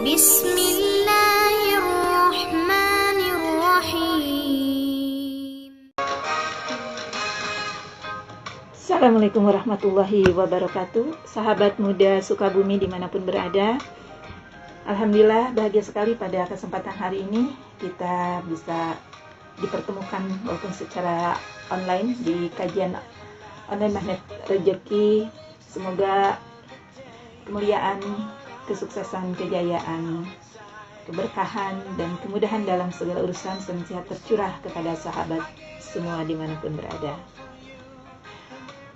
Bismillahirrahmanirrahim. Assalamualaikum warahmatullahi wabarakatuh. Sahabat muda Sukabumi dimanapun berada, alhamdulillah bahagia sekali pada kesempatan hari ini kita bisa dipertemukan walaupun secara online di kajian online Magnet Rezeki. Semoga kemuliaan, kesuksesan, kejayaan, keberkahan, dan kemudahan dalam segala urusan senantiasa tercurah kepada sahabat semua dimanapun berada.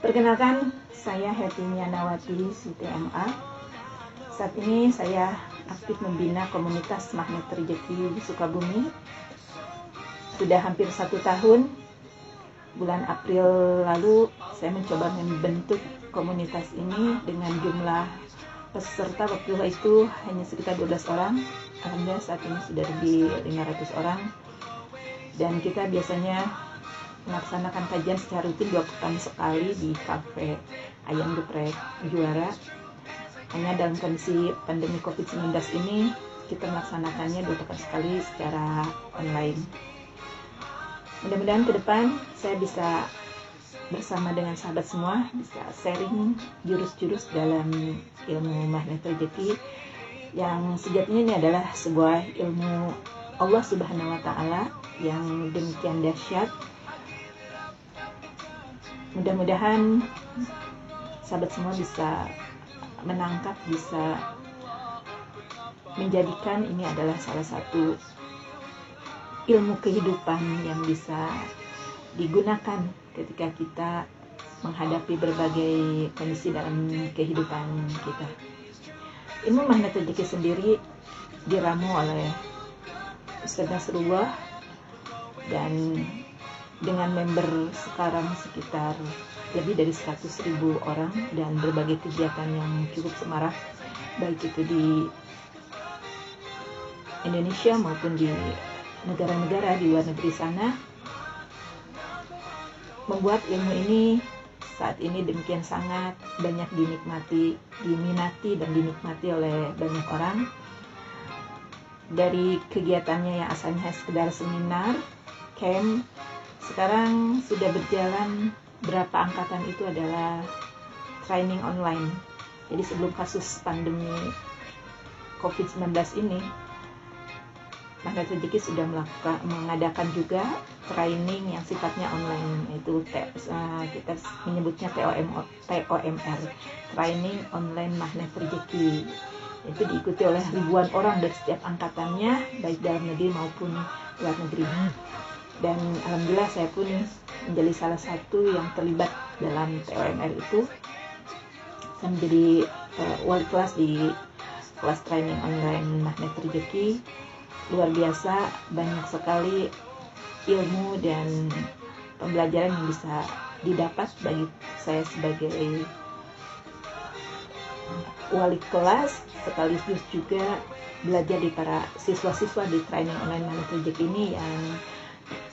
Perkenalkan, saya Hetty Nawati CTMA. Saat ini saya aktif membina komunitas Magnet Rezeki di Sukabumi. Sudah hampir 1 tahun. Bulan April lalu saya mencoba membentuk komunitas ini dengan jumlah peserta waktu itu hanya sekitar 12 orang. Alhamdulillah saat ini sudah lebih 500 orang. Dan kita biasanya melaksanakan kajian secara rutin 2 pekan sekali di kafe Ayam Geprek Juara. Hanya dalam kondisi pandemi COVID-19 ini kita melaksanakannya 2 pekan sekali secara online. Mudah-mudahan ke depan saya bisa bersama dengan sahabat semua bisa sharing jurus-jurus dalam ilmu Magnet Rezeki yang sejatinya ini adalah sebuah ilmu Allah Subhanahu wa Ta'ala yang demikian dahsyat. Mudah-mudahan sahabat semua bisa menangkap, bisa menjadikan ini adalah salah satu ilmu kehidupan yang bisa digunakan ketika kita menghadapi berbagai kondisi dalam kehidupan kita. Ilmu Magnet Rezeki sendiri diramu oleh Ustaz Nasrullah dan dengan member sekarang sekitar lebih dari 100.000 orang dan berbagai kegiatan yang cukup semarak baik itu di Indonesia maupun di negara-negara di luar negeri sana, membuat ilmu ini saat ini demikian sangat banyak diminati dan dinikmati oleh banyak orang. Dari kegiatannya yang asalnya sekedar seminar, camp, sekarang sudah berjalan berapa angkatan itu adalah training online. Jadi sebelum kasus pandemi COVID-19 ini, Magnet Rezeki sudah mengadakan juga training yang sifatnya online, yaitu kita menyebutnya TOMR, Training Online Magnet Rezeki. Itu diikuti oleh ribuan orang dari setiap angkatannya, baik dalam negeri maupun luar negeri. Dan alhamdulillah saya pun menjadi salah satu yang terlibat dalam TOMR itu. Saya menjadi wali kelas di kelas training online Magnet Rezeki. Luar biasa, banyak sekali ilmu dan pembelajaran yang bisa didapat bagi saya sebagai wali kelas, sekaligus juga belajar di para siswa-siswa di training online Magnet Rezeki ini yang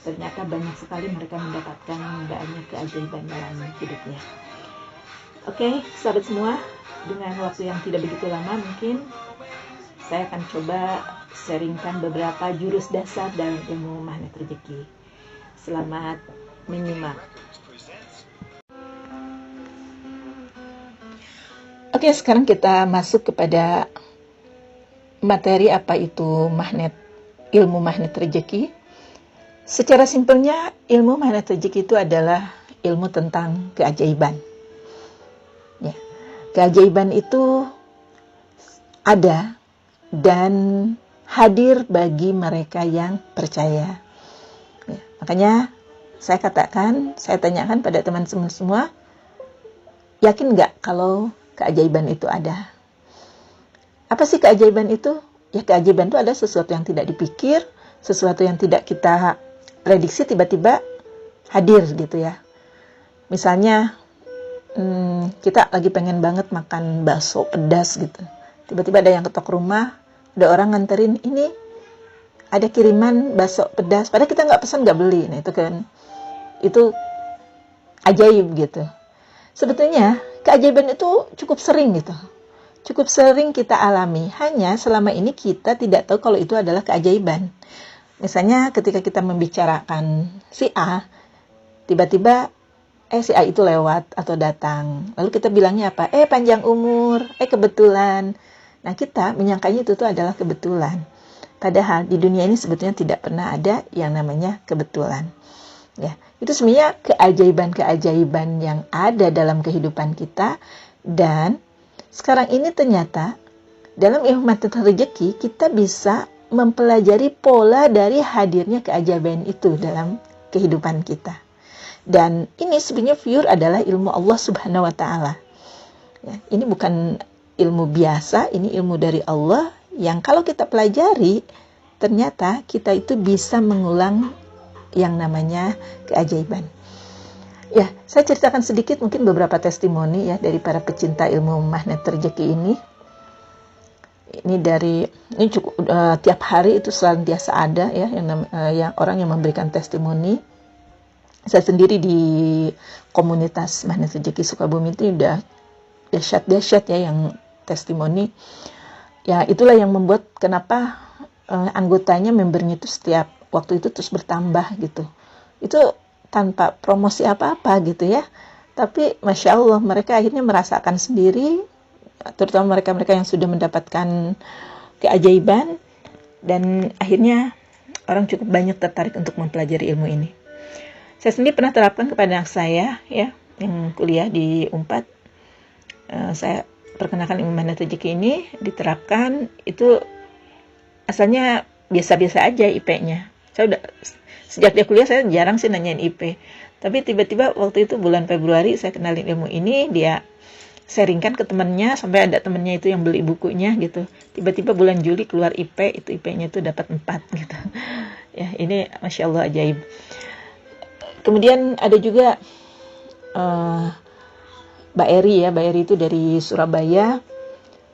ternyata banyak sekali mereka mendapatkan banyak keajaiban dalam hidupnya. Oke, sahabat semua, dengan waktu yang tidak begitu lama mungkin saya akan coba sharingkan beberapa jurus dasar dalam ilmu Magnet Rezeki. Selamat menyimak. Oke, sekarang kita masuk kepada materi apa itu ilmu Magnet Rezeki. Secara simpelnya, ilmu Magnet Rezeki itu adalah ilmu tentang keajaiban. Ya, keajaiban itu ada dan hadir bagi mereka yang percaya. Ya, makanya saya tanyakan pada teman-teman semua, yakin nggak kalau keajaiban itu ada? Apa sih keajaiban itu? Ya, keajaiban itu adalah sesuatu yang tidak dipikir, sesuatu yang tidak kita prediksi tiba-tiba hadir gitu ya. Misalnya kita lagi pengen banget makan bakso pedas gitu. Tiba-tiba ada yang ketok rumah, ada orang nganterin, ini ada kiriman bakso pedas. Padahal kita nggak pesan, nggak beli. Nah itu ajaib gitu. Sebetulnya keajaiban itu cukup sering gitu. cukup sering kita alami. Hanya selama ini kita tidak tahu kalau itu adalah keajaiban. Misalnya ketika kita membicarakan si A, tiba-tiba si A itu lewat atau datang. Lalu kita bilangnya apa? Panjang umur, kebetulan. Nah, kita menyangkanya itu tuh adalah kebetulan. Padahal di dunia ini sebetulnya tidak pernah ada yang namanya kebetulan. Ya, itu sebenarnya keajaiban-keajaiban yang ada dalam kehidupan kita. Dan sekarang ini ternyata dalam ilmu magnet rezeki kita bisa mempelajari pola dari hadirnya keajaiban itu dalam kehidupan kita. Dan ini sebenarnya pure adalah ilmu Allah Subhanahu wa Ta'ala. Ya, ini bukan ilmu biasa, ini ilmu dari Allah yang kalau kita pelajari, ternyata kita itu bisa mengulang yang namanya keajaiban. Ya, saya ceritakan sedikit mungkin beberapa testimoni ya dari para pecinta ilmu magnet rezeki ini. Ini cukup tiap hari itu senantiasa ada ya yang orang yang memberikan testimoni. Saya sendiri di komunitas magnet rezeki Sukabumi itu udah dahsyat ya yang testimoni. Ya, itulah yang membuat kenapa anggotanya, membernya itu setiap waktu itu terus bertambah gitu. Itu tanpa promosi apa-apa gitu ya. Tapi Masya Allah, mereka akhirnya merasakan sendiri, terutama mereka-mereka yang sudah mendapatkan keajaiban, dan akhirnya orang cukup banyak tertarik untuk mempelajari ilmu ini. Saya sendiri pernah terapkan kepada anak saya ya, yang kuliah di Unpad. Saya perkenalkan ilmu magnet rezeki ini, diterapkan. Itu asalnya biasa-biasa aja IP-nya. Saya udah sejak dia kuliah saya jarang sih nanyain IP. Tapi tiba-tiba waktu itu bulan Februari saya kenalin ilmu ini, dia sharingkan ke temannya, sampai ada temannya itu yang beli bukunya gitu. Tiba-tiba bulan Juli keluar IP, itu IP-nya itu dapat 4 gitu. Ya, ini Masya Allah ajaib. Kemudian ada juga Mbak Eri itu dari Surabaya.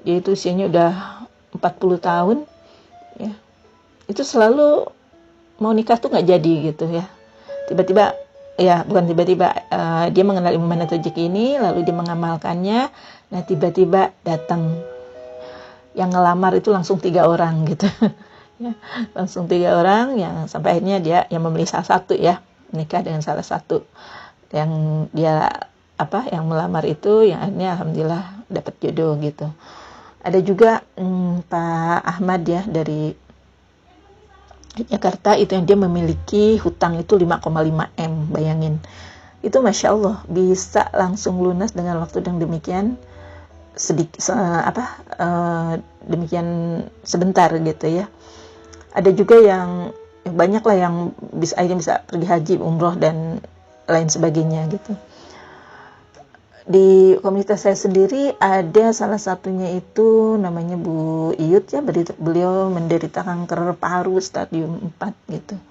Dia itu usianya udah 40 tahun ya. Itu selalu mau nikah tuh nggak jadi gitu ya. Tiba-tiba dia mengenal ilmu magnet rezeki ini, lalu dia mengamalkannya. Nah, tiba-tiba datang yang ngelamar itu langsung 3 orang gitu. Ya, langsung 3 orang yang sampai akhirnya dia yang memilih salah satu ya, menikah dengan salah satu yang dia yang melamar itu, yang akhirnya alhamdulillah dapat jodoh gitu. Ada juga Pak Ahmad ya dari Jakarta, itu yang dia memiliki hutang itu 5,5 M, bayangin. Itu Masya Allah bisa langsung lunas dengan waktu yang demikian demikian sebentar gitu ya. Ada juga yang banyak lah yang bisa pergi haji, umroh dan lain sebagainya gitu. Di komunitas saya sendiri ada salah satunya itu namanya Bu Iyut ya, beliau menderita kanker paru stadium 4 gitu.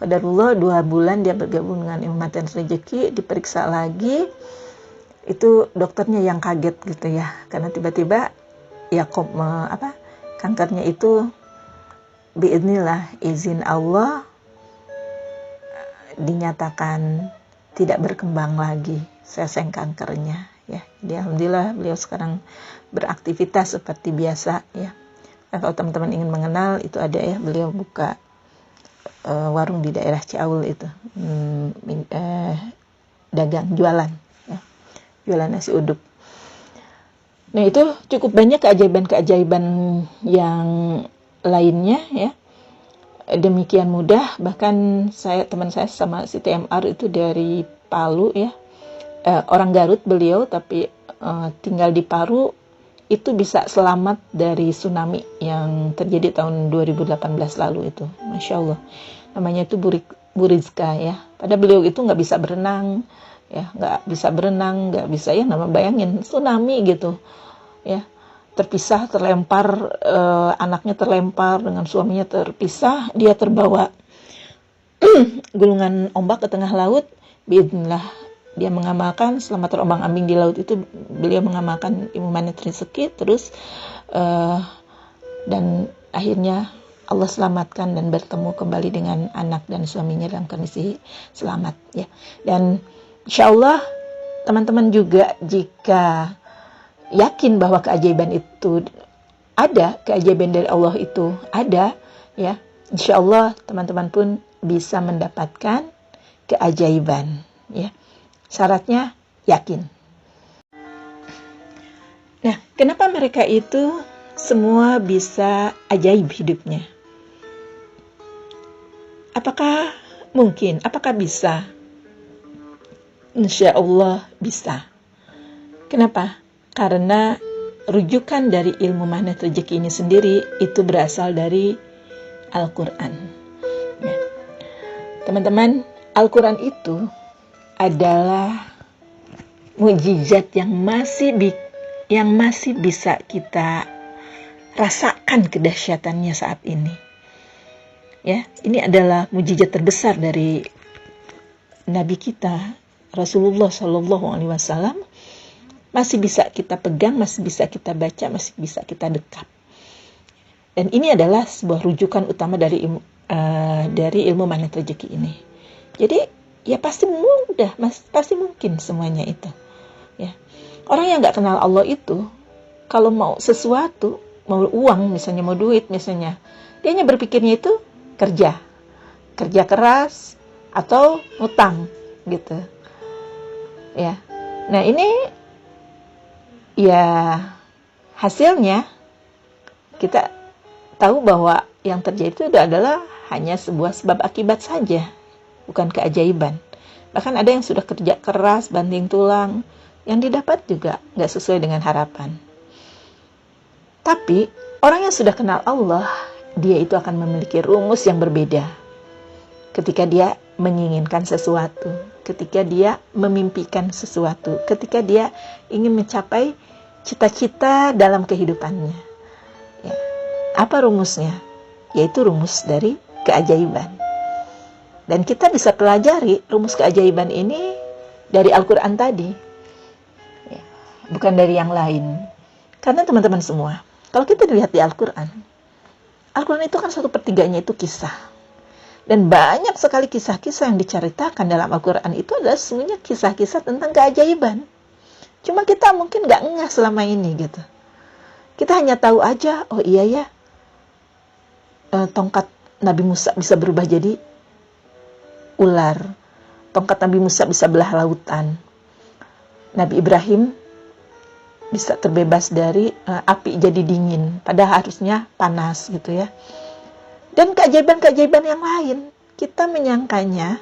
Qadarullah 2 bulan dia bergabung dengan ilmu magnet rezeki, diperiksa lagi, itu dokternya yang kaget gitu ya, karena tiba-tiba ya kankernya itu biidznillah, izin Allah, dinyatakan tidak berkembang lagi seseng kankernya ya. Jadi alhamdulillah beliau sekarang beraktivitas seperti biasa ya. Kalau teman-teman ingin mengenal, itu ada ya, beliau buka warung di daerah Ciaul itu, dagang jualan ya, jualan nasi uduk. Nah, itu cukup banyak keajaiban-keajaiban yang lainnya ya. Demikian mudah, bahkan teman saya sama si TMR itu dari Palu ya, orang Garut beliau tapi tinggal di Palu, itu bisa selamat dari tsunami yang terjadi tahun 2018 lalu itu. Masya Allah, namanya itu Bu Rizka ya. Padahal beliau itu nggak bisa berenang ya, nggak bisa ya, bayangin tsunami gitu ya, terpisah, terlempar, anaknya terlempar dengan suaminya terpisah, dia terbawa gulungan ombak ke tengah laut. Bismillah, dia mengamalkan selama terombang-ambing di laut itu, beliau mengamalkan ilmu magnet rezeki terus, dan akhirnya Allah selamatkan dan bertemu kembali dengan anak dan suaminya dalam kondisi selamat ya. Dan insya Allah teman-teman juga jika yakin bahwa keajaiban itu ada, keajaiban dari Allah itu ada, ya, insya Allah teman-teman pun bisa mendapatkan keajaiban, ya. Syaratnya yakin. Nah, kenapa mereka itu semua bisa ajaib hidupnya? Apakah mungkin? Apakah bisa? Insya Allah bisa. Kenapa? Karena rujukan dari ilmu magnet rezeki ini sendiri itu berasal dari Al-Quran. Ya. Teman-teman, Al-Quran itu adalah mukjizat yang masih bisa kita rasakan kedahsyatannya saat ini. Ya, ini adalah mukjizat terbesar dari Nabi kita Rasulullah Shallallahu Alaihi Wasallam, masih bisa kita pegang, masih bisa kita baca, masih bisa kita dekap. Dan ini adalah sebuah rujukan utama dari ilmu magnet rezeki ini. Jadi ya pasti mudah, pasti mungkin semuanya itu. Ya, orang yang nggak kenal Allah itu, kalau mau sesuatu, mau uang misalnya, mau duit misalnya, dia hanya berpikirnya itu kerja keras atau ngutang gitu. Ya, nah ini ya hasilnya kita tahu bahwa yang terjadi itu adalah hanya sebuah sebab akibat saja, bukan keajaiban. Bahkan ada yang sudah kerja keras, banting tulang, yang didapat juga nggak sesuai dengan harapan. Tapi orang yang sudah kenal Allah, dia itu akan memiliki rumus yang berbeda ketika dia menginginkan sesuatu, ketika dia memimpikan sesuatu, ketika dia ingin mencapai cita-cita dalam kehidupannya. Ya. Apa rumusnya? Yaitu rumus dari keajaiban. Dan kita bisa pelajari rumus keajaiban ini dari Al-Quran tadi. Ya. Bukan dari yang lain. Karena teman-teman semua, kalau kita lihat di Al-Quran, Al-Quran itu kan 1/3-nya itu kisah. Dan banyak sekali kisah-kisah yang diceritakan dalam Al-Quran itu adalah semuanya kisah-kisah tentang keajaiban. Cuma kita mungkin nggak ngeh selama ini gitu. Kita hanya tahu aja, oh iya ya, tongkat Nabi Musa bisa berubah jadi ular. Tongkat Nabi Musa bisa belah lautan. Nabi Ibrahim bisa terbebas dari api jadi dingin. Padahal harusnya panas gitu ya. Dan keajaiban-keajaiban yang lain, kita menyangkanya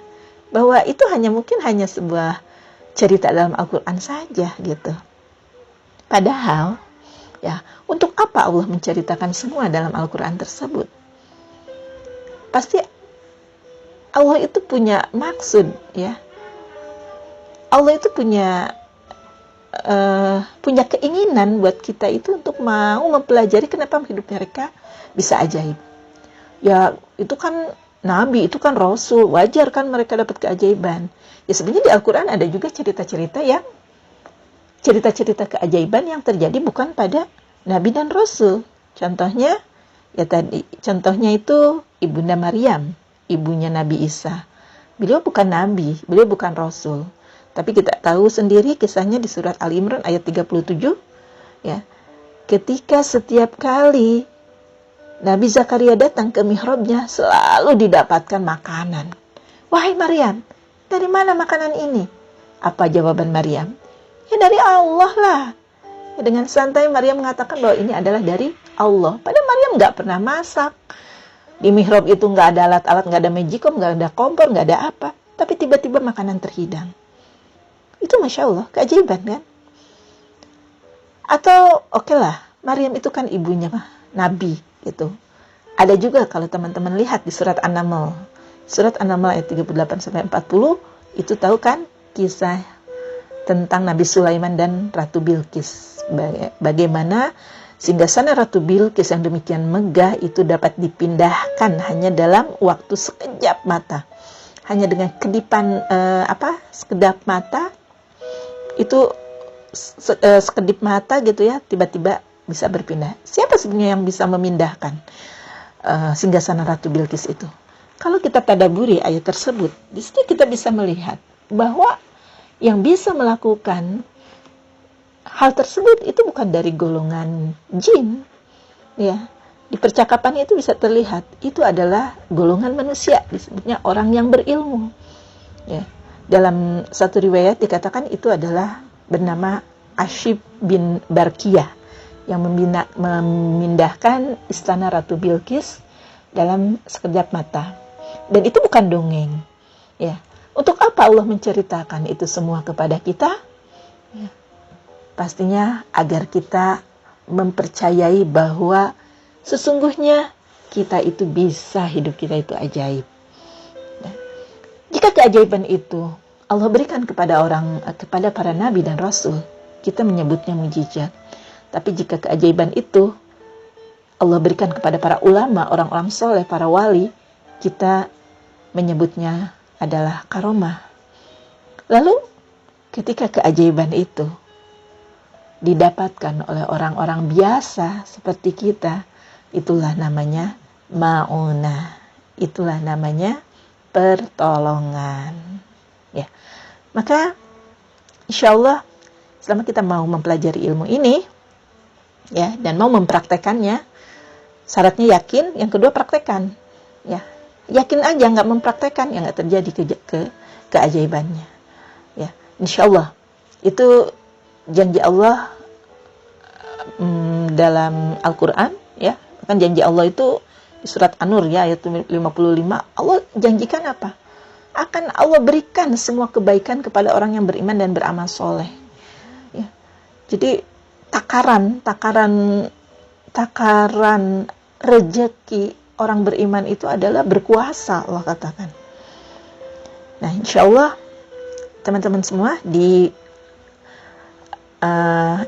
bahwa itu mungkin hanya sebuah cerita dalam Al-Quran saja gitu. Padahal, ya, untuk apa Allah menceritakan semua dalam Al-Quran tersebut? Pasti Allah itu punya maksud, ya. Allah itu punya keinginan buat kita itu untuk mau mempelajari kenapa hidup mereka bisa ajaib. Ya, itu kan Nabi, itu kan Rasul, wajar kan mereka dapat keajaiban. Ya sebenarnya di Al-Quran ada juga cerita-cerita keajaiban yang terjadi bukan pada Nabi dan Rasul. Contohnya itu Ibunda Maryam, ibunya Nabi Isa. Beliau bukan Nabi, beliau bukan Rasul. Tapi kita tahu sendiri kisahnya di surat Al-Imran ayat 37. Ya, ketika setiap kali Nabi Zakaria datang ke mihrabnya, selalu didapatkan makanan. Wahai Maryam, dari mana makanan ini? Apa jawaban Maryam? Ya dari Allah lah. Ya, dengan santai Maryam mengatakan bahwa ini adalah dari Allah. Padahal Maryam nggak pernah masak. Di mihrab itu nggak ada alat-alat, nggak ada magicom, nggak ada kompor, nggak ada apa. Tapi tiba-tiba makanan terhidang. Itu Masya Allah, keajaiban kan? Atau oke lah, Maryam itu kan ibunya Nabi. Itu ada juga kalau teman-teman lihat di surat An-Naml. Surat An-Naml ayat 38-40 itu tahu kan kisah tentang Nabi Sulaiman dan Ratu Bilqis. Bagaimana singgasana Ratu Bilqis yang demikian megah itu dapat dipindahkan hanya dalam waktu sekejap mata. Hanya dengan kedipan sekedap mata itu sekedip mata gitu ya, tiba-tiba bisa berpindah. Siapa sebenarnya yang bisa memindahkan singgasana Ratu Bilqis itu? Kalau kita tadabburi ayat tersebut, di situ kita bisa melihat bahwa yang bisa melakukan hal tersebut itu bukan dari golongan jin, ya. Di percakapannya itu bisa terlihat itu adalah golongan manusia, disebutnya orang yang berilmu, ya. Dalam satu riwayat dikatakan itu adalah bernama Ashib bin Barkiyah yang memindahkan istana Ratu Bilqis dalam sekejap mata. Dan itu bukan dongeng, ya. Untuk apa Allah menceritakan itu semua kepada kita? Ya. Pastinya agar kita mempercayai bahwa sesungguhnya kita itu bisa, hidup kita itu ajaib. Ya. Jika keajaiban itu Allah berikan kepada para nabi dan rasul, kita menyebutnya mukjizat. Tapi jika keajaiban itu Allah berikan kepada para ulama, orang-orang soleh, para wali, kita menyebutnya adalah karomah. Lalu ketika keajaiban itu didapatkan oleh orang-orang biasa seperti kita, itulah namanya ma'unah. Itulah namanya pertolongan. Ya. Maka insya Allah selama kita mau mempelajari ilmu ini, ya, dan mau mempraktekannya, syaratnya yakin, yang kedua praktekan. Ya. Yakin aja, nggak mempraktekkan, ya nggak terjadi keajaibannya. Ya, insya Allah itu janji Allah dalam Al-Quran, ya. Kan janji Allah itu di surat An-Nur, ya, ayat 55, Allah janjikan apa? Akan Allah berikan semua kebaikan kepada orang yang beriman dan beramal soleh. Ya. Jadi takaran rejeki orang beriman itu adalah berkuasa, Allah katakan. Nah, insya Allah teman-teman semua di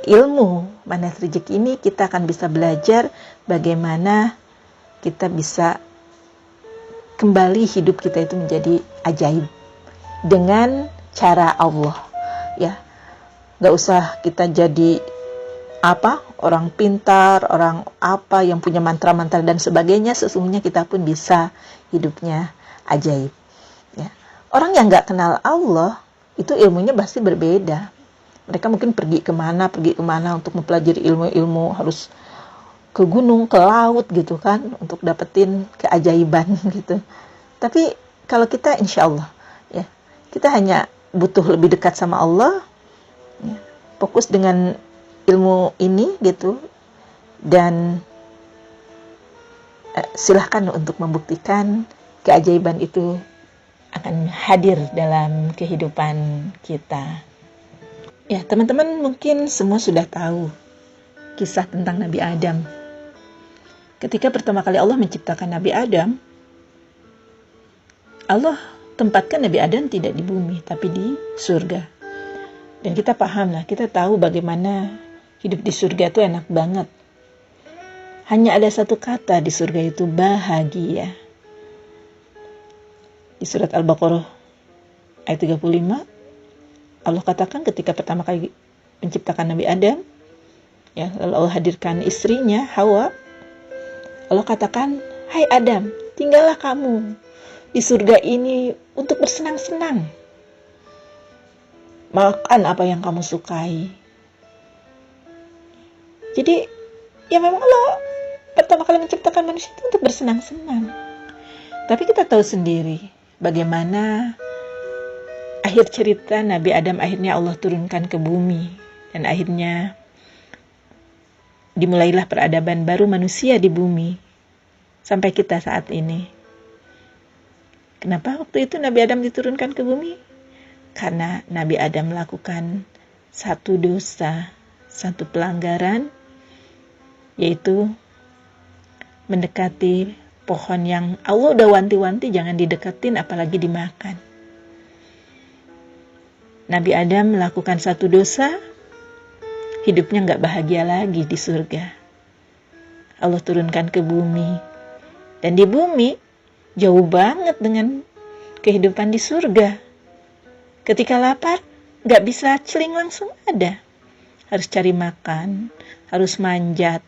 ilmu magnet rezeki ini kita akan bisa belajar bagaimana kita bisa kembali hidup kita itu menjadi ajaib dengan cara Allah, ya. Gak usah kita jadi orang pintar, orang yang punya mantra-mantra dan sebagainya. Sesungguhnya kita pun bisa hidupnya ajaib, ya. Orang yang gak kenal Allah itu ilmunya pasti berbeda. Mereka mungkin pergi kemana untuk mempelajari ilmu-ilmu, harus ke gunung, ke laut gitu kan, untuk dapetin keajaiban gitu. Tapi kalau kita insya Allah, ya, kita hanya butuh lebih dekat sama Allah, ya, fokus dengan ilmu ini gitu, dan silahkan untuk membuktikan keajaiban itu akan hadir dalam kehidupan kita. Ya, teman-teman mungkin semua sudah tahu kisah tentang Nabi Adam. Ketika pertama kali Allah menciptakan Nabi Adam, Allah tempatkan Nabi Adam tidak di bumi, tapi di surga. Dan kita paham lah, kita tahu bagaimana hidup di surga itu enak banget. Hanya ada satu kata di surga itu, bahagia. Di surat Al-Baqarah ayat 35, Allah katakan ketika pertama kali menciptakan Nabi Adam, ya, lalu Allah hadirkan istrinya Hawa. Allah katakan, hai Adam, tinggallah kamu di surga ini untuk bersenang-senang. Makan apa yang kamu sukai. Jadi, ya memang Allah pertama kali menciptakan manusia itu untuk bersenang-senang. Tapi kita tahu sendiri bagaimana akhir cerita Nabi Adam akhirnya Allah turunkan ke bumi. Dan akhirnya dimulailah peradaban baru manusia di bumi. Sampai kita saat ini. Kenapa waktu itu Nabi Adam diturunkan ke bumi? Karena Nabi Adam melakukan satu dosa, satu pelanggaran, yaitu mendekati pohon yang Allah udah wanti-wanti jangan dideketin apalagi dimakan. Nabi Adam melakukan satu dosa, hidupnya gak bahagia lagi di surga. Allah turunkan ke bumi. Dan di bumi, jauh banget dengan kehidupan di surga. Ketika lapar, gak bisa celing langsung ada. Harus cari makan, harus manjat,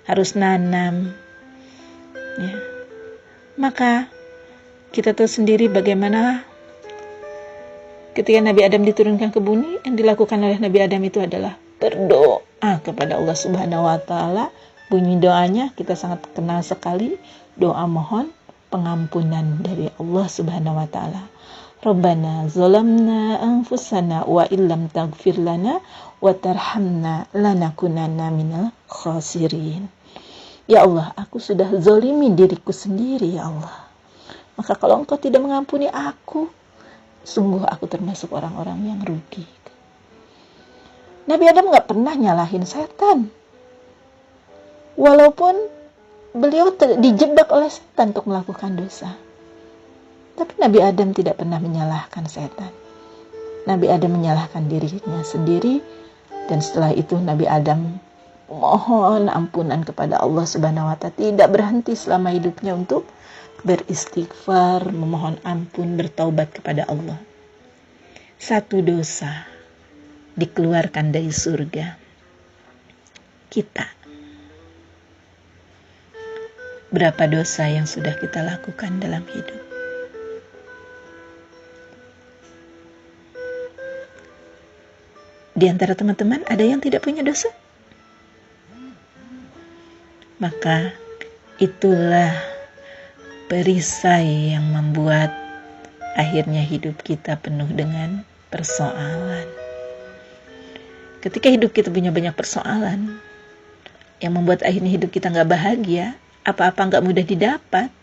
harus nanam. Ya. Maka, kita tahu sendiri bagaimana ketika Nabi Adam diturunkan ke bumi, yang dilakukan oleh Nabi Adam itu adalah berdoa kepada Allah Subhanahu wa taala. Bunyi doanya kita sangat kenal sekali, doa mohon pengampunan dari Allah Subhanahu wa taala. Rabbana zalamna anfusana wa illam taghfir lana wa tarhamna lanakunanna minal khasirin. Ya Allah, aku sudah zalimi diriku sendiri ya Allah. Maka kalau Engkau tidak mengampuni aku, sungguh aku termasuk orang-orang yang rugi. Nabi Adam gak pernah nyalahin setan. Walaupun beliau dijebak oleh setan untuk melakukan dosa. Tapi Nabi Adam tidak pernah menyalahkan setan. Nabi Adam menyalahkan dirinya sendiri. Dan setelah itu Nabi Adam mohon ampunan kepada Allah Subhanahu wa ta'ala. Tidak berhenti selama hidupnya untuk beristighfar, memohon ampun, bertaubat kepada Allah. Satu dosa dikeluarkan dari surga. Kita. Berapa dosa yang sudah kita lakukan dalam hidup? Di antara teman-teman ada yang tidak punya dosa? Maka itulah perisai yang membuat akhirnya hidup kita penuh dengan persoalan. Ketika hidup kita punya banyak persoalan yang membuat akhirnya hidup kita gak bahagia, apa-apa gak mudah didapat,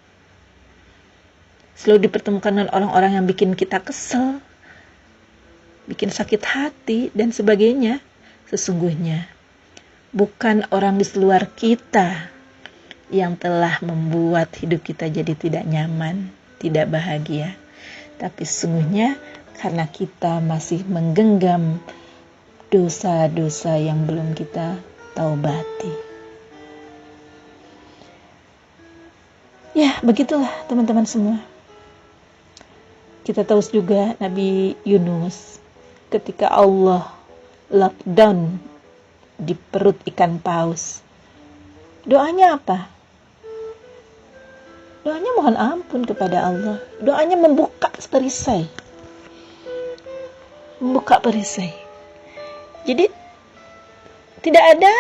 selalu dipertemukan dengan orang-orang yang bikin kita kesel, bikin sakit hati dan sebagainya. Sesungguhnya bukan orang di seluar kita yang telah membuat hidup kita jadi tidak nyaman, tidak bahagia. Tapi sesungguhnya karena kita masih menggenggam dosa-dosa yang belum kita taubati. Ya, begitulah teman-teman semua. Kita tahu juga Nabi Yunus ketika Allah lockdown di perut ikan paus. Doanya apa? Doanya mohon ampun kepada Allah. Doanya membuka perisai. Membuka perisai. Jadi tidak ada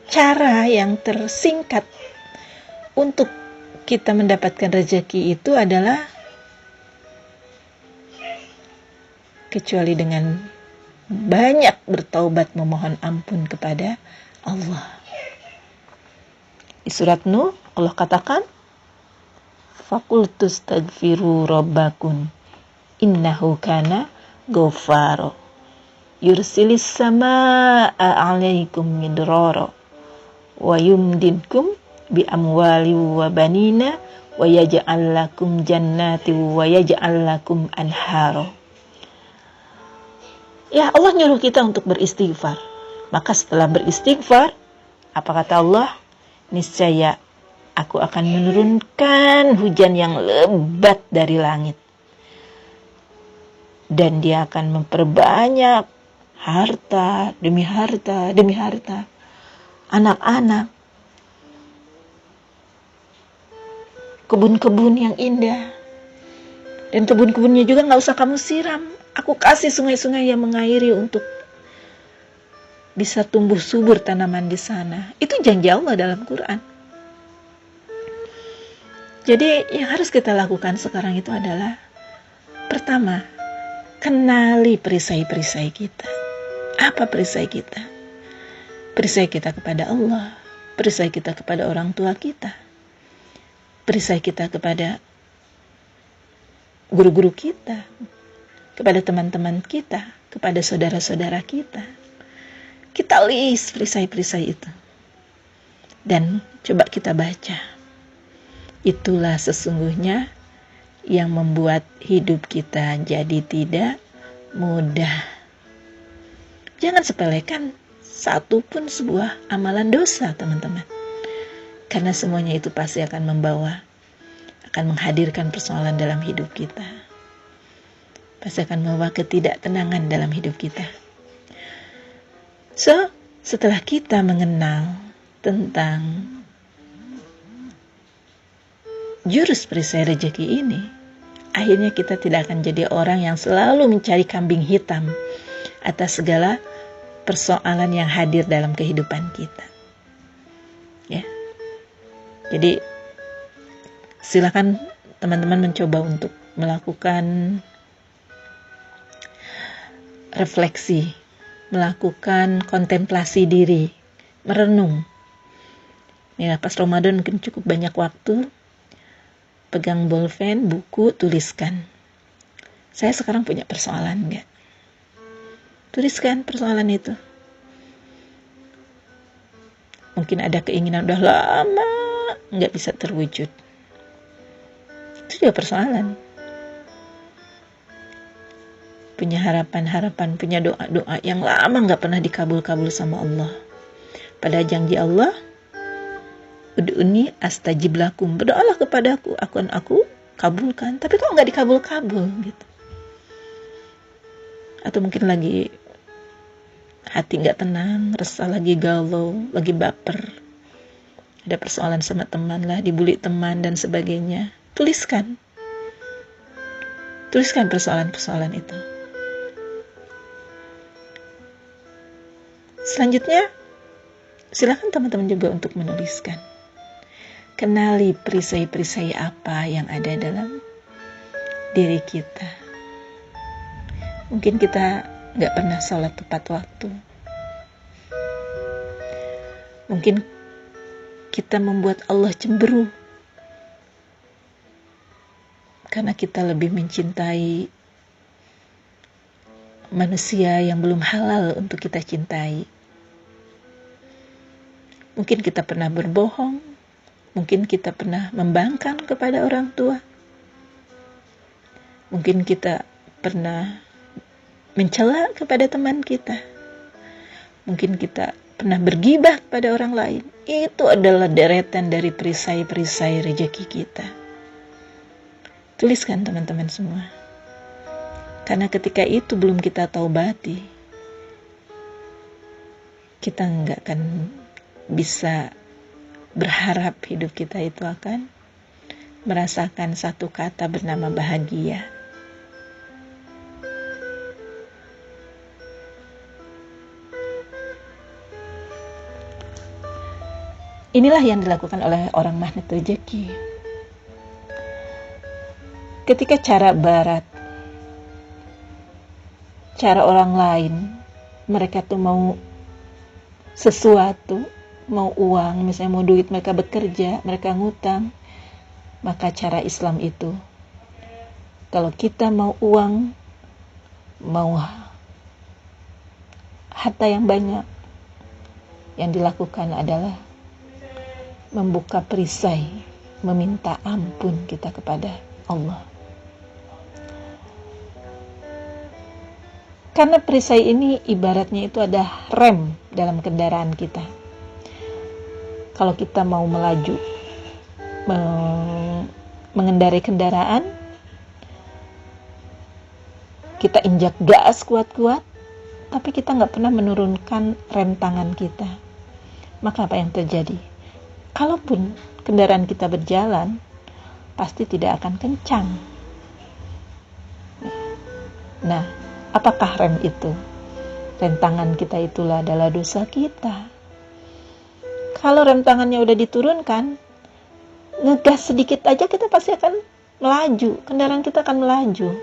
cara yang tersingkat untuk kita mendapatkan rezeki itu adalah kecuali dengan banyak bertaubat memohon ampun kepada Allah. Di surat Nuh Allah katakan, "Faqultu astaghfiru rabbakum innahu kana ghafara yursilis samaa'a 'alaikum midrara wa yumdidkum bi amwali wa banina wa yaj'al lakum jannati wa yaj'al lakum anhara." Ya, Allah nyuruh kita untuk beristighfar. Maka setelah beristighfar, apa kata Allah? Niscaya aku akan menurunkan hujan yang lebat dari langit. Dan dia akan memperbanyak harta demi harta demi harta. Anak-anak. Kebun-kebun yang indah. Dan kebun-kebunnya juga gak usah kamu siram. Aku kasih sungai-sungai yang mengairi untuk bisa tumbuh subur tanaman di sana. Itu janji Allah dalam Quran. Jadi yang harus kita lakukan sekarang itu adalah pertama, kenali perisai-perisai kita. Apa perisai kita? Perisai kita kepada Allah, perisai kita kepada orang tua kita, perisai kita kepada guru-guru kita, kepada teman-teman kita, kepada saudara-saudara kita. Kita list perisai-perisai itu. Dan coba kita baca. Itulah sesungguhnya yang membuat hidup kita jadi tidak mudah. Jangan sepelekan satu pun sebuah amalan dosa, teman-teman. Karena semuanya itu pasti akan menghadirkan persoalan dalam hidup kita. Pasti akan membawa ketidaktenangan dalam hidup kita. So, setelah kita mengenal tentang jurus perisai rezeki ini, akhirnya kita tidak akan jadi orang yang selalu mencari kambing hitam atas segala persoalan yang hadir dalam kehidupan kita. Ya. Jadi silakan teman-teman mencoba untuk melakukan refleksi, melakukan kontemplasi diri, merenung. Ya, pas Ramadan mungkin cukup banyak waktu, pegang bolpen, buku, tuliskan. Saya sekarang punya persoalan enggak? Tuliskan persoalan itu. Mungkin ada keinginan udah lama nggak bisa terwujud. Itu juga persoalan. Punya harapan-harapan, punya doa-doa yang lama nggak pernah dikabul-kabul sama Allah. Pada janji Allah, ud'uni astajib lakum, berdoalah kepadaku, akan aku kabulkan. Tapi kok nggak dikabul-kabul gitu. Atau mungkin lagi hati nggak tenang, resah, lagi galau, lagi baper, ada persoalan sama teman lah, dibully teman dan sebagainya. Tuliskan persoalan-persoalan itu. Selanjutnya, silakan teman-teman juga untuk menuliskan. Kenali perisai-perisai apa yang ada dalam diri kita. Mungkin kita nggak pernah sholat tepat waktu. Mungkin kita membuat Allah cemberut karena kita lebih mencintai manusia yang belum halal untuk kita cintai. Mungkin kita pernah berbohong, mungkin kita pernah membangkang kepada orang tua, mungkin kita pernah mencela kepada teman kita, mungkin kita pernah bergibah pada orang lain. Itu adalah deretan dari perisai-perisai rezeki kita. Tuliskan teman-teman semua. Karena ketika itu belum kita taubati, kita nggak akan bisa berharap hidup kita itu akan merasakan satu kata bernama bahagia. Inilah yang dilakukan oleh orang magnet rezeki. Ketika cara barat, cara orang lain, mereka tuh mau sesuatu, mau uang, misalnya mau duit, mereka bekerja, mereka ngutang. Maka cara Islam itu, kalau kita mau uang, mau harta yang banyak, yang dilakukan adalah membuka perisai, meminta ampun kita kepada Allah. Karena perisai ini ibaratnya itu ada rem dalam kendaraan kita. Kalau kita mau melaju, mengendarai kendaraan, kita injak gas kuat-kuat, tapi kita nggak pernah menurunkan rem tangan kita. Maka apa yang terjadi? Kalaupun kendaraan kita berjalan, pasti tidak akan kencang. Nah, apakah rem itu? Rem tangan kita itulah adalah dosa kita. Kalau rem tangannya udah diturunkan, ngegas sedikit aja kita pasti akan melaju. Kendaraan kita akan melaju.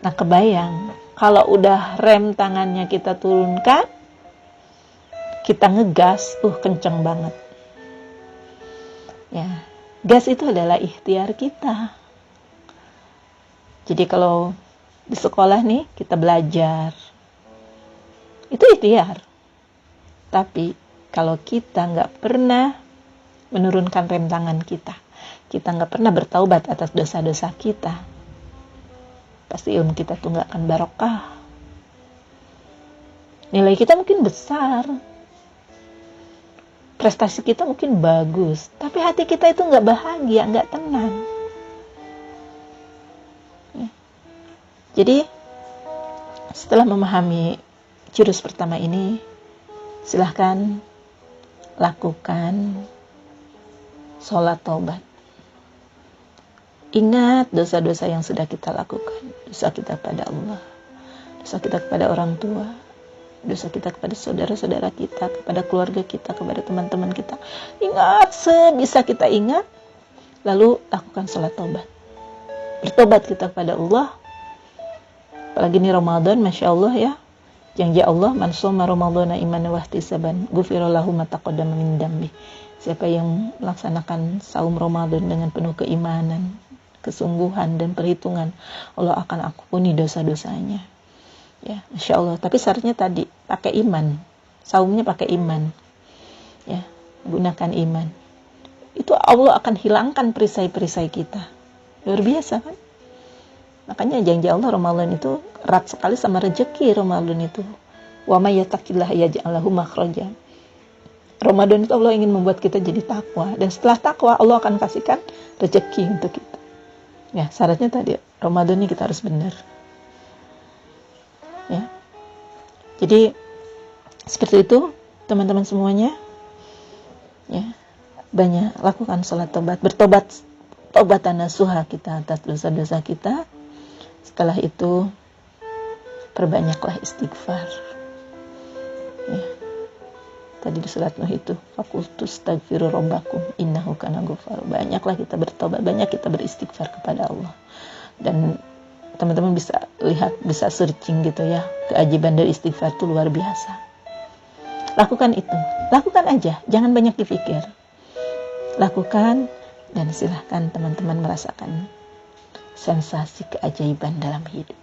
Nah, kebayang, kalau udah rem tangannya kita turunkan, kita ngegas, kenceng banget. Ya, gas itu adalah ikhtiar kita. Jadi kalau di sekolah nih kita belajar, itu ikhtiar. Tapi kalau kita nggak pernah menurunkan rem tangan kita nggak pernah bertaubat atas dosa-dosa kita, pasti ilmu kita tuh nggak akan barokah. Nilai kita mungkin besar, prestasi kita mungkin bagus, tapi hati kita itu nggak bahagia, nggak tenang. Jadi setelah memahami jurus pertama ini, silahkan lakukan sholat taubat. Ingat dosa-dosa yang sudah kita lakukan, dosa kita pada Allah, dosa kita kepada orang tua, dosa kita kepada saudara-saudara kita, kepada keluarga kita, kepada teman-teman kita. Ingat sebisa kita ingat, lalu lakukan salat taubat. Bertobat kita kepada Allah. Apalagi ini Ramadan, Masya Allah ya. Janji Allah, man shoma ramadhana imanan wa ihtisaban, ghufira lahu ma taqaddama min dambi. Siapa yang melaksanakan saum Ramadan dengan penuh keimanan, kesungguhan dan perhitungan, Allah akan ampuni dosa-dosanya. Ya, Masya Allah. Tapi syaratnya tadi pakai iman. Saumnya pakai iman. Ya, gunakan iman. Itu Allah akan hilangkan perisai-perisai kita. Luar biasa kan? Makanya janji Allah Ramadan itu erat sekali sama rezeki Ramadan itu. Wa may yattaqillaha yaj'al lahu makhraja. Ramadan itu Allah ingin membuat kita jadi takwa, dan setelah takwa Allah akan kasihkan rezeki untuk kita. Ya, syaratnya tadi Ramadan ini kita harus benar. Ya. Jadi seperti itu teman-teman semuanya. Ya. Banyak lakukan salat taubat, bertobat, taubatan nasuha kita atas dosa-dosa kita. Setelah itu perbanyaklah istighfar. Ya. Tadi di surat Nuh itu, faqultu astaghfiru rabbakum innahu kana ghafar. Banyaklah kita bertobat, banyak kita beristighfar kepada Allah. Dan teman-teman bisa lihat, bisa searching gitu ya, keajaiban dari istighfar itu luar biasa. Lakukan itu, lakukan aja, jangan banyak dipikir. Lakukan dan silahkan teman-teman merasakan sensasi keajaiban dalam hidup.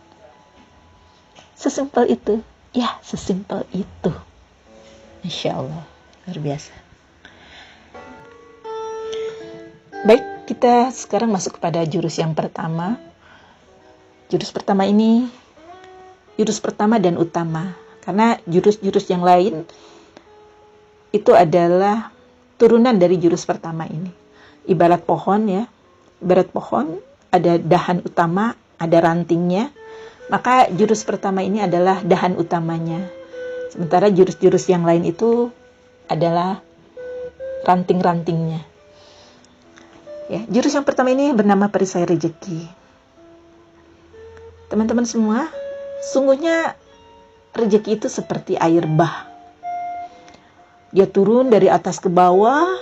Sesimpel itu, ya sesimpel itu. Insya Allah, luar biasa. Baik, kita sekarang masuk kepada jurus yang pertama. Jurus pertama ini, jurus pertama dan utama. Karena jurus-jurus yang lain itu adalah turunan dari jurus pertama ini. Ibarat pohon ya, ibarat pohon ada dahan utama, ada rantingnya. Maka jurus pertama ini adalah dahan utamanya. Sementara jurus-jurus yang lain itu adalah ranting-rantingnya. Ya, jurus yang pertama ini bernama perisai rezeki. Teman-teman semua, sungguhnya rezeki itu seperti air bah. Dia turun dari atas ke bawah,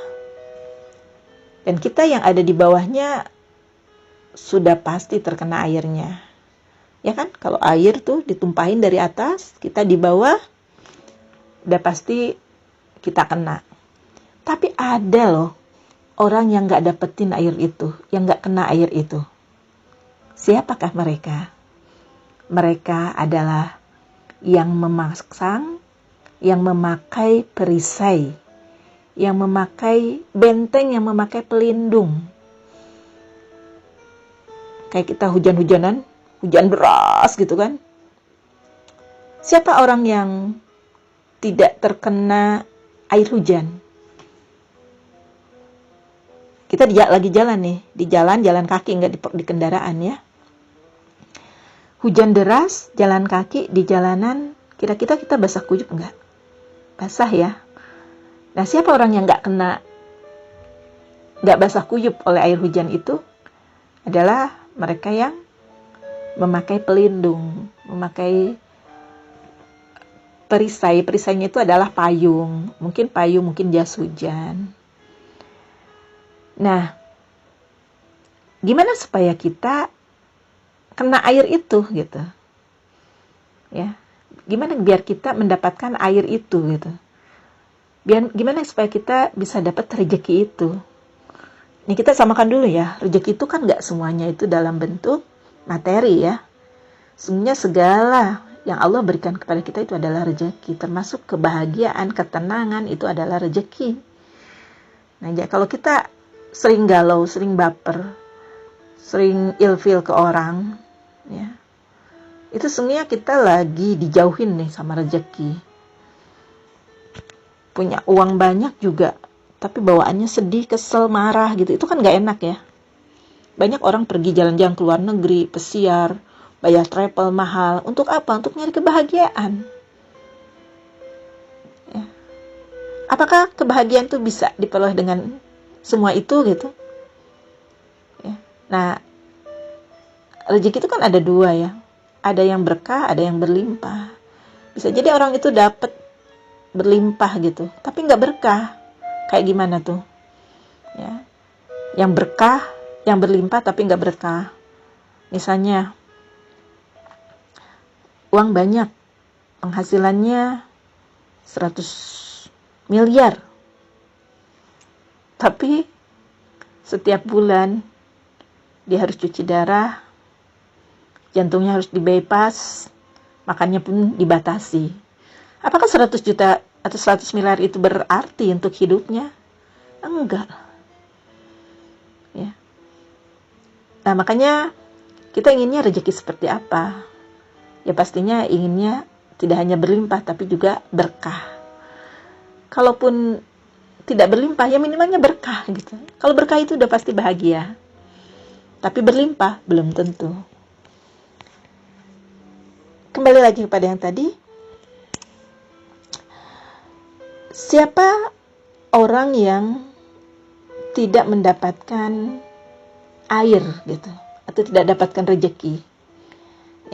dan kita yang ada di bawahnya sudah pasti terkena airnya. Ya kan? Kalau air tuh ditumpahin dari atas, kita di bawah, udah pasti kita kena. Tapi ada loh orang yang gak dapetin air itu, yang gak kena air itu. Siapakah mereka? Mereka adalah yang memasang, yang memakai perisai, yang memakai benteng, yang memakai pelindung. Kayak kita hujan-hujanan, hujan deras gitu kan. Siapa orang yang tidak terkena air hujan? Kita lagi jalan nih, di jalan kaki, nggak di kendaraan ya. Hujan deras, jalan kaki di jalanan, kira-kira kita basah kuyup nggak? Basah ya. Nah, siapa orang yang nggak basah kuyup oleh air hujan itu? Adalah mereka yang memakai pelindung, memakai perisai. Perisainya itu adalah payung, mungkin jas hujan. Nah, gimana supaya kita kena air itu gitu? Ya, gimana biar kita mendapatkan air itu gitu? Gimana supaya kita bisa dapat rezeki itu? Ini kita samakan dulu ya, rezeki itu kan nggak semuanya itu dalam bentuk materi ya. Sebenarnya segala yang Allah berikan kepada kita itu adalah rezeki, termasuk kebahagiaan, ketenangan itu adalah rezeki. Nah, kalau kita sering galau, sering baper, sering ilfil ke orang, ya, itu sebenarnya kita lagi dijauhin nih sama rezeki. Punya uang banyak juga, tapi bawaannya sedih, kesel, marah gitu. Itu kan gak enak ya. Banyak orang pergi jalan-jalan ke luar negeri, pesiar, bayar travel mahal. Untuk apa? Untuk nyari kebahagiaan. Ya. Apakah kebahagiaan itu bisa diperoleh dengan semua itu gitu? Ya. Nah, rezeki itu kan ada dua ya. Ada yang berkah, ada yang berlimpah. Bisa jadi orang itu dapat berlimpah gitu, tapi nggak berkah. Kayak gimana tuh? Ya, yang berkah, yang berlimpah tapi nggak berkah. Misalnya, uang banyak, penghasilannya 100 miliar, tapi setiap bulan dia harus cuci darah, jantungnya harus di-bypass, makannya pun dibatasi. Apakah 100 juta atau 100 miliar itu berarti untuk hidupnya? Enggak. Ya. Nah, makanya kita inginnya rezeki seperti apa? Ya pastinya inginnya tidak hanya berlimpah tapi juga berkah. Kalaupun tidak berlimpah, ya minimalnya berkah gitu. Kalau berkah itu udah pasti bahagia. Tapi berlimpah belum tentu. Kembali lagi kepada yang tadi. Siapa orang yang tidak mendapatkan air gitu, atau tidak dapatkan rezeki?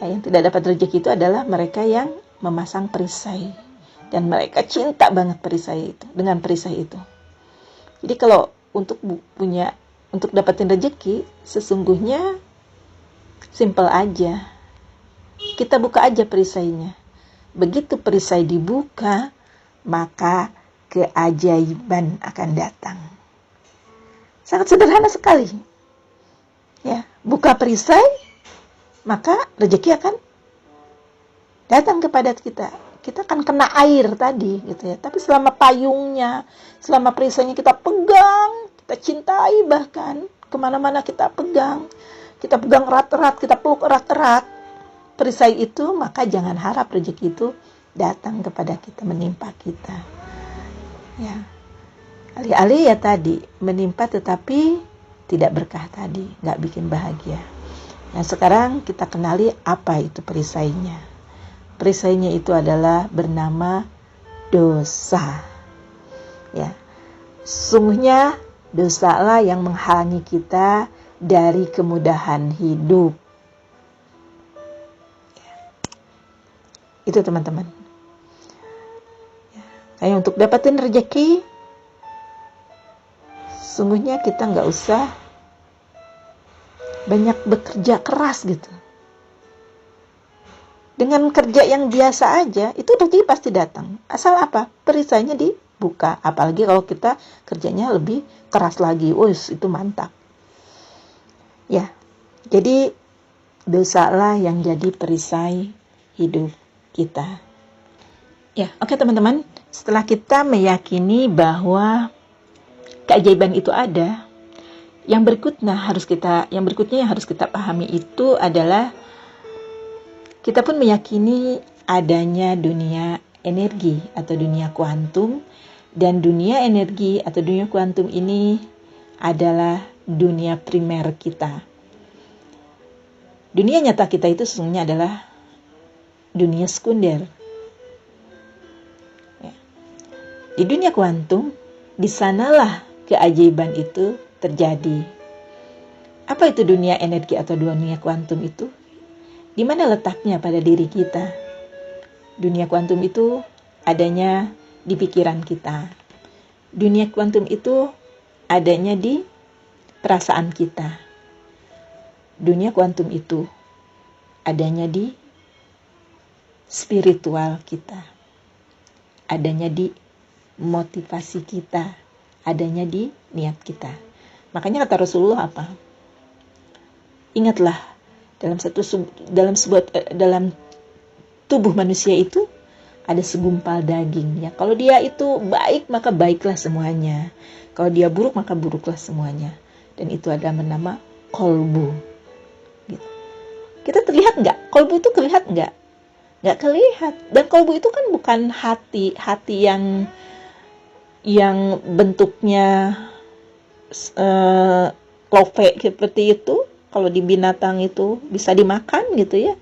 Ya, yang tidak dapat rezeki itu adalah mereka yang memasang perisai, dan mereka cinta banget perisai itu, dengan perisai itu. Jadi kalau untuk dapatin rezeki, sesungguhnya simple aja. Kita buka aja perisainya. Begitu perisai dibuka, maka keajaiban akan datang. Sangat sederhana sekali. Ya, buka perisai, maka rezeki akan datang kepada kita. Kita akan kena air tadi gitu ya. Tapi selama payungnya, selama perisainya kita pegang, kita cintai, bahkan kemana-mana kita pegang erat-erat, kita peluk erat-erat perisai itu, maka jangan harap rezeki itu datang kepada kita, menimpa kita. Ya, alih-alih ya tadi menimpa tetapi tidak berkah tadi, nggak bikin bahagia. Nah, sekarang kita kenali apa itu perisainya. Perisainya itu adalah bernama dosa. Ya, sungguhnya dosalah yang menghalangi kita dari kemudahan hidup. Ya. Itu teman-teman. Kayak untuk dapatin rezeki, sungguhnya kita nggak usah banyak bekerja keras gitu. Dengan kerja yang biasa aja, itu rezeki pasti datang. Asal apa? Perisainya dibuka. Apalagi kalau kita kerjanya lebih keras lagi. Itu mantap. Ya, jadi dosalah yang jadi perisai hidup kita. Ya, oke teman-teman. Setelah kita meyakini bahwa keajaiban itu ada, yang berikutnya yang harus kita pahami itu adalah kita pun meyakini adanya dunia energi atau dunia kuantum, dan dunia energi atau dunia kuantum ini adalah dunia primer kita. Dunia nyata kita itu sesungguhnya adalah dunia sekunder. Di dunia kuantum, di sanalah keajaiban itu terjadi. Apa itu dunia energi atau dunia kuantum itu? Di mana letaknya pada diri kita? Dunia kuantum itu adanya di pikiran kita. Dunia kuantum itu adanya di perasaan kita. Dunia kuantum itu adanya di spiritual kita. Adanya di motivasi kita, adanya di niat kita. Makanya kata Rasulullah apa? Ingatlah, dalam tubuh manusia itu ada segumpal daging. Ya, kalau dia itu baik, maka baiklah semuanya. Kalau dia buruk, maka buruklah semuanya. Dan itu ada bernama kolbu. Gitu. Kita terlihat nggak? Kolbu itu terlihat nggak? Nggak kelihatan. Dan kolbu itu kan bukan hati yang bentuknya love seperti itu. Kalau di binatang itu bisa dimakan gitu ya.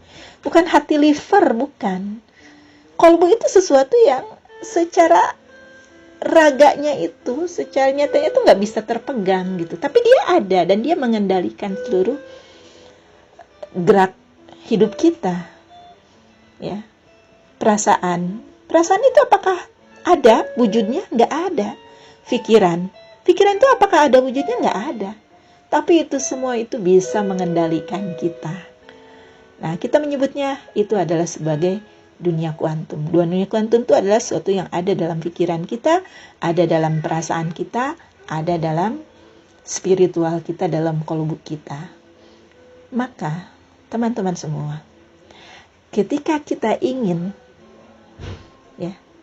Bukan hati liver, bukan. Kolbu itu sesuatu yang secara raganya itu, secara nyatanya itu nggak bisa terpegang gitu. Tapi dia ada dan dia mengendalikan seluruh gerak hidup kita. Ya. perasaan. Perasaan itu apakah ada wujudnya? Nggak ada. Pikiran itu apakah ada wujudnya? Nggak ada. Tapi itu semua itu bisa mengendalikan kita. Nah, kita menyebutnya itu adalah sebagai dunia kuantum. Dunia kuantum itu adalah sesuatu yang ada dalam pikiran kita, ada dalam perasaan kita, ada dalam spiritual kita, dalam kolbu kita. Maka, teman-teman semua, ketika kita ingin,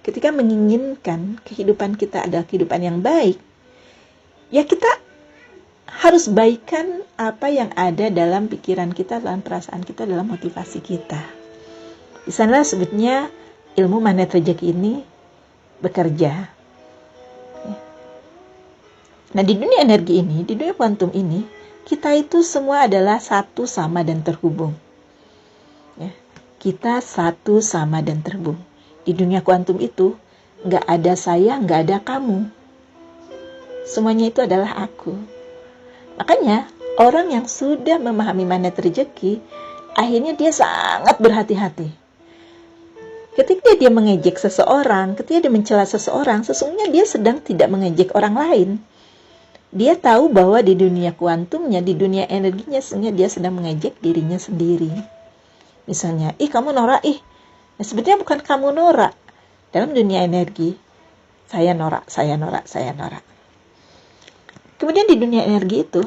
ketika menginginkan kehidupan kita adalah kehidupan yang baik, ya kita harus baikkan apa yang ada dalam pikiran kita, dalam perasaan kita, dalam motivasi kita. Di sanalah sebetulnya ilmu magnet rezeki ini bekerja. Nah, di dunia energi ini, di dunia kuantum ini, kita itu semua adalah satu, sama, dan terhubung. Kita satu, sama, dan terhubung. Di dunia kuantum itu, nggak ada saya, nggak ada kamu. Semuanya itu adalah aku. Makanya, orang yang sudah memahami magnet rezeki, akhirnya dia sangat berhati-hati. Ketika dia mengejek seseorang, ketika dia mencela seseorang, sesungguhnya dia sedang tidak mengejek orang lain. Dia tahu bahwa di dunia kuantumnya, di dunia energinya, sesungguhnya dia sedang mengejek dirinya sendiri. Misalnya, kamu norak, Nah, sebetulnya bukan kamu norak. Dalam dunia energi, saya norak. Kemudian di dunia energi itu,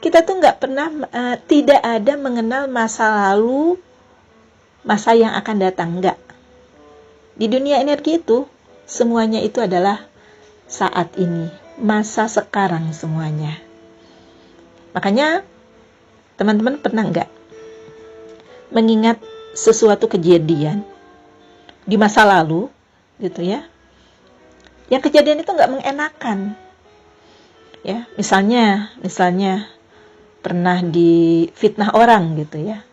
kita tuh nggak pernah, tidak ada mengenal masa lalu, masa yang akan datang, nggak. Di dunia energi itu, semuanya itu adalah saat ini, masa sekarang semuanya. Makanya, teman-teman pernah nggak mengingat sesuatu kejadian di masa lalu, gitu ya, yang kejadian itu nggak mengenakan, ya, misalnya pernah difitnah orang, gitu ya,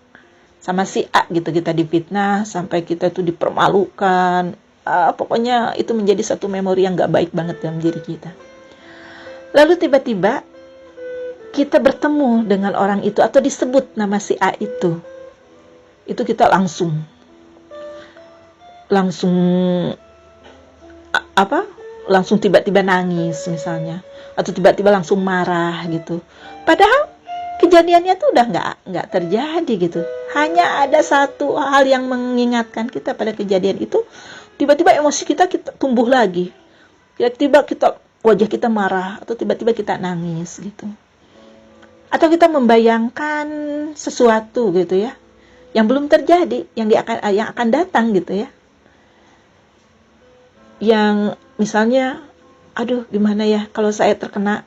sama si A, gitu, kita difitnah sampai kita tuh dipermalukan, pokoknya itu menjadi satu memori yang nggak baik banget dalam diri kita. Lalu tiba-tiba kita bertemu dengan orang itu atau disebut nama si A itu kita langsung tiba-tiba nangis misalnya, atau tiba-tiba langsung marah gitu. Padahal kejadiannya tuh udah nggak terjadi gitu. Hanya ada satu hal yang mengingatkan kita pada kejadian itu. Tiba-tiba emosi kita tumbuh lagi. Tiba-tiba wajah kita marah, atau tiba-tiba kita nangis gitu. Atau kita membayangkan sesuatu gitu ya, yang belum terjadi, yang akan datang gitu ya. Yang misalnya, aduh gimana ya kalau saya terkena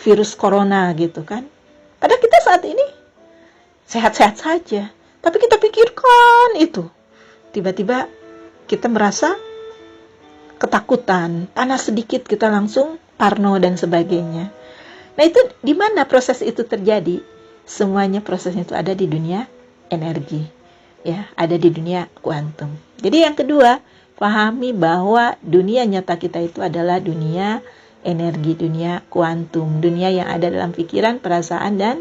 virus corona gitu kan. Padahal kita saat ini sehat-sehat saja, tapi kita pikirkan itu. Tiba-tiba kita merasa ketakutan, panas sedikit kita langsung parno dan sebagainya. Nah, itu di mana proses itu terjadi? Semuanya prosesnya itu ada di dunia energi, ya, ada di dunia kuantum. Jadi yang kedua, pahami bahwa dunia nyata kita itu adalah dunia energi, dunia kuantum, dunia yang ada dalam pikiran, perasaan, dan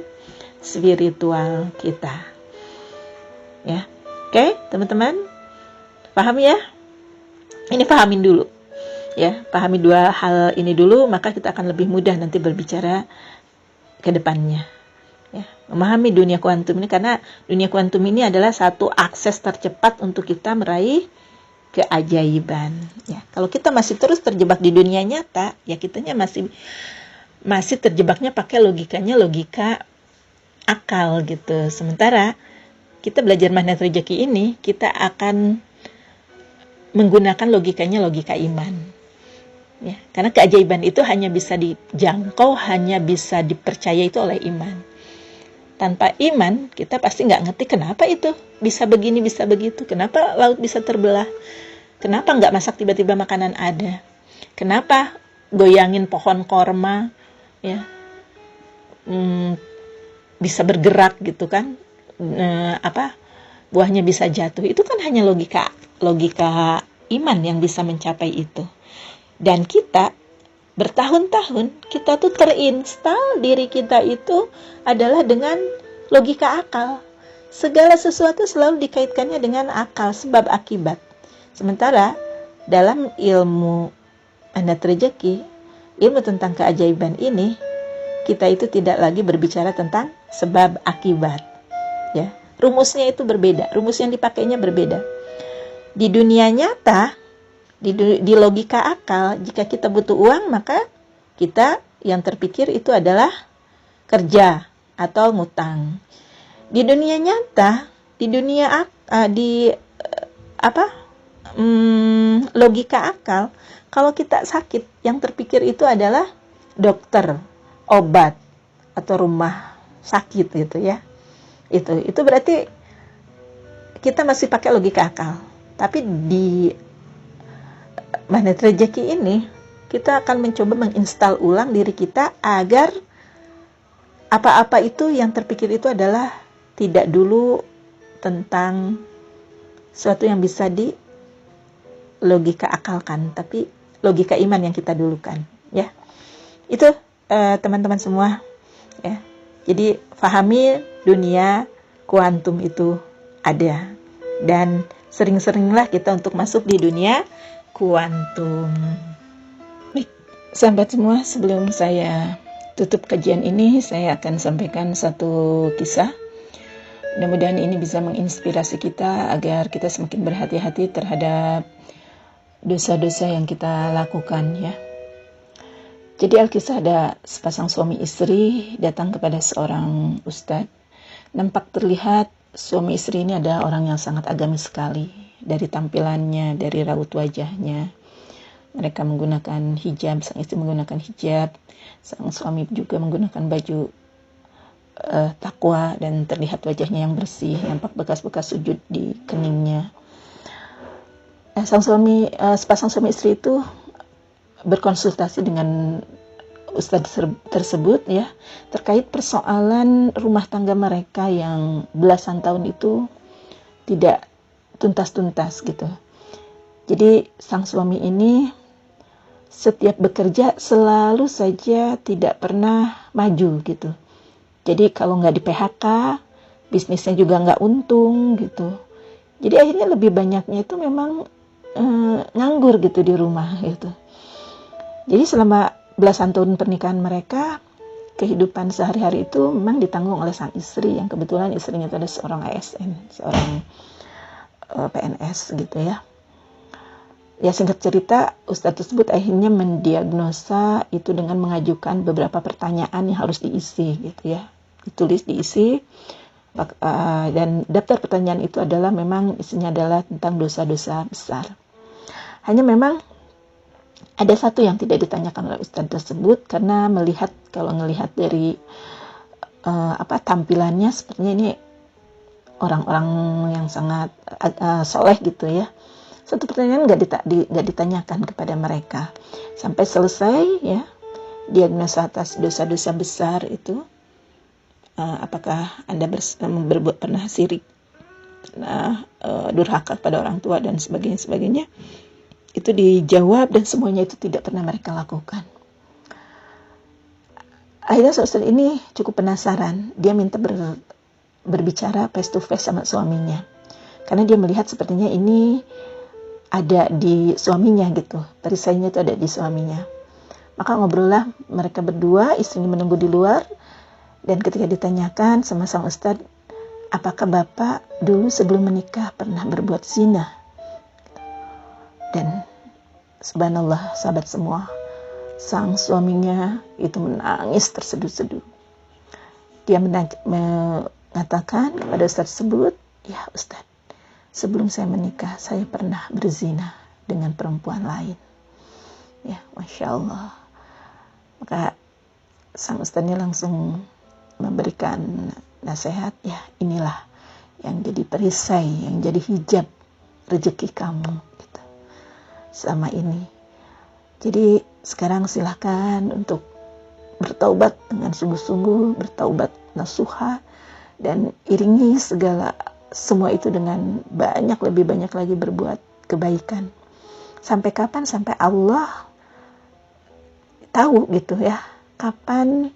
spiritual kita. Ya, oke, teman-teman, paham ya? Ini pahamin dulu, ya, pahami dua hal ini dulu, maka kita akan lebih mudah nanti berbicara ke depannya. Ya, memahami dunia kuantum ini, karena dunia kuantum ini adalah satu akses tercepat untuk kita meraih keajaiban. Ya, kalau kita masih terus terjebak di dunia nyata, ya kitanya masih terjebaknya pakai logika akal gitu. Sementara kita belajar magnet rezeki ini, kita akan menggunakan logika iman. Ya, karena keajaiban itu hanya bisa dijangkau, hanya bisa dipercaya itu oleh iman. Tanpa iman, kita pasti nggak ngerti kenapa itu bisa begini, bisa begitu. Kenapa laut bisa terbelah? Kenapa nggak masak tiba-tiba makanan ada? Kenapa goyangin pohon korma, ya, bisa bergerak gitu kan? Buahnya bisa jatuh. Itu kan hanya logika iman yang bisa mencapai itu. Dan kita bertahun-tahun kita tuh terinstal diri kita itu adalah dengan logika akal. segala sesuatu selalu dikaitkannya dengan akal, sebab akibat. Sementara dalam ilmu magnet rezeki, ilmu tentang keajaiban ini, kita itu tidak lagi berbicara tentang sebab akibat. Ya, rumusnya itu berbeda, rumus yang dipakainya berbeda. Di dunia nyata, di logika akal, jika kita butuh uang, maka kita yang terpikir itu adalah kerja atau ngutang. Di dunia nyata, di dunia logika akal, kalau kita sakit, yang terpikir itu adalah dokter, obat, atau rumah sakit gitu ya. Itu berarti kita masih pakai logika akal. Tapi di magnet rezeki ini, kita akan mencoba menginstal ulang diri kita agar apa-apa itu yang terpikir itu adalah tidak dulu tentang sesuatu yang bisa di logika akalkan, tapi logika iman yang kita dulukan, ya. Itu teman-teman semua, ya. Jadi pahami dunia kuantum itu ada, dan sering-seringlah kita untuk masuk di dunia kuantum. Baik, sahabat semua, sebelum saya tutup kajian ini, saya akan sampaikan satu kisah. Mudah-mudahan ini bisa menginspirasi kita agar kita semakin berhati-hati terhadap dosa-dosa yang kita lakukan, ya. Jadi Alkisah, ada sepasang suami istri datang kepada seorang ustadz. Nampak terlihat suami istri ini adalah orang yang sangat agamis sekali. Dari tampilannya, dari raut wajahnya. Mereka menggunakan hijab, sang istri menggunakan hijab. Sang suami juga menggunakan baju takwa, dan terlihat wajahnya yang bersih. Nampak bekas-bekas sujud di keningnya. Sepasang suami istri itu berkonsultasi dengan ustadz tersebut, ya, terkait persoalan rumah tangga mereka yang belasan tahun itu tidak tuntas-tuntas gitu. Jadi sang suami ini setiap bekerja selalu saja tidak pernah maju gitu. Jadi kalau nggak di PHK, bisnisnya juga nggak untung gitu. Jadi akhirnya lebih banyaknya itu memang nganggur gitu di rumah gitu. Jadi selama belasan tahun pernikahan mereka, kehidupan sehari-hari itu memang ditanggung oleh sang istri, yang kebetulan istrinya itu adalah seorang ASN, seorang PNS gitu ya. Ya, singkat cerita, ustadz tersebut akhirnya mendiagnosa itu dengan mengajukan beberapa pertanyaan yang harus diisi gitu ya. Ditulis, diisi, dan daftar pertanyaan itu adalah memang isinya adalah tentang dosa-dosa besar. Hanya memang ada satu yang tidak ditanyakan oleh ustadz tersebut, karena kalau melihat dari tampilannya, sepertinya ini orang-orang yang sangat soleh gitu ya. Satu pertanyaan nggak ditanyakan kepada mereka sampai selesai, ya, diagnosa atas dosa-dosa besar itu. Apakah Anda berbuat pernah syirik, pernah durhaka pada orang tua dan sebagainya, itu dijawab, dan semuanya itu tidak pernah mereka lakukan. Akhirnya ustaz ini cukup penasaran. Dia minta berbicara face to face sama suaminya, karena dia melihat sepertinya ini ada di suaminya gitu, perisainya itu ada di suaminya. Maka ngobrollah mereka berdua, istrinya menunggu di luar, dan ketika ditanyakan sama sang ustadz, apakah bapak dulu sebelum menikah pernah berbuat zina? Dan subhanallah, sahabat semua, sang suaminya itu menangis terseduh-seduh. Dia mengatakan kepada ustadz tersebut, ya ustadz, sebelum saya menikah, saya pernah berzina dengan perempuan lain. Ya, Masya Allah. Maka sang ustadznya langsung memberikan nasihat, ya inilah yang jadi perisai, yang jadi hijab rezeki kamu gitu, selama ini. Jadi sekarang silakan untuk bertaubat dengan sungguh-sungguh, bertaubat nasuha, dan iringi semua itu dengan lebih banyak lagi berbuat kebaikan. Sampai kapan? Sampai Allah tahu gitu ya, kapan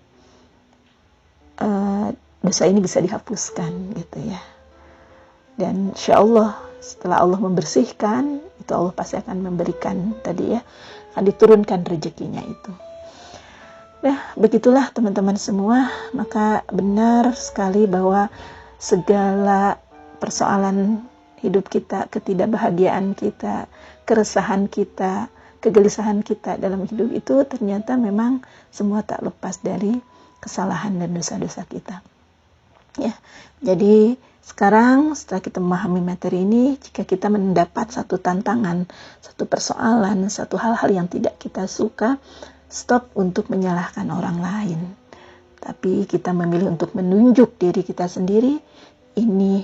dosa ini bisa dihapuskan gitu ya. Dan insya Allah setelah Allah membersihkan, itu Allah pasti akan memberikan tadi ya, akan diturunkan rezekinya itu. Nah, begitulah teman-teman semua. Maka benar sekali bahwa segala persoalan hidup kita, ketidakbahagiaan kita, keresahan kita, kegelisahan kita dalam hidup itu ternyata memang semua tak lepas dari kesalahan dan dosa-dosa kita. Ya, jadi sekarang setelah kita memahami materi ini, jika kita mendapat satu tantangan, satu persoalan, satu hal-hal yang tidak kita suka, stop untuk menyalahkan orang lain. Tapi kita memilih untuk menunjuk diri kita sendiri, ini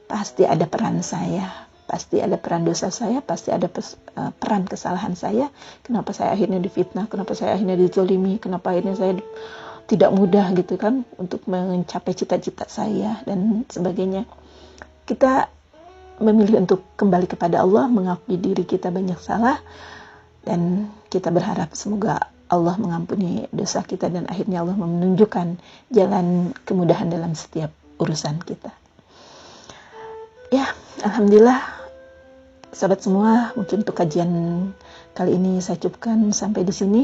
pasti ada peran saya, pasti ada peran dosa saya, pasti ada peran kesalahan saya. Kenapa saya akhirnya difitnah, kenapa saya akhirnya dizolimi, kenapa akhirnya saya tidak mudah gitu kan untuk mencapai cita-cita saya dan sebagainya. Kita memilih untuk kembali kepada Allah, mengakui diri kita banyak salah, dan kita berharap semoga Allah mengampuni dosa kita dan akhirnya Allah menunjukkan jalan kemudahan dalam setiap urusan kita. Ya, alhamdulillah sahabat semua, mungkin untuk kajian kali ini saya cukupkan sampai di sini.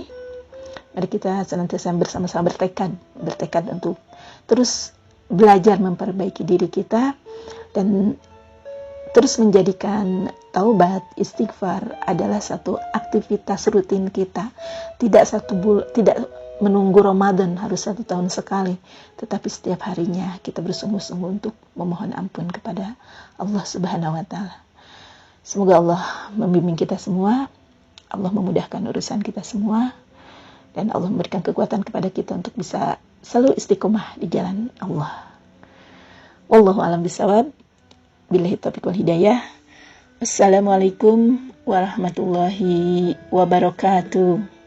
Mari kita senantiasa bersama-sama bertekad untuk terus belajar memperbaiki diri kita dan terus menjadikan taubat, istighfar adalah satu aktivitas rutin kita. Tidak menunggu Ramadan harus 1 tahun sekali, tetapi setiap harinya kita bersungguh-sungguh untuk memohon ampun kepada Allah Subhanahu wa taala. Semoga Allah membimbing kita semua, Allah memudahkan urusan kita semua, dan Allah memberikan kekuatan kepada kita untuk bisa selalu istiqomah di jalan Allah. Wallahu a'lam bishawab. Billahi taufiq wal hidayah. Wassalamualaikum warahmatullahi wabarakatuh.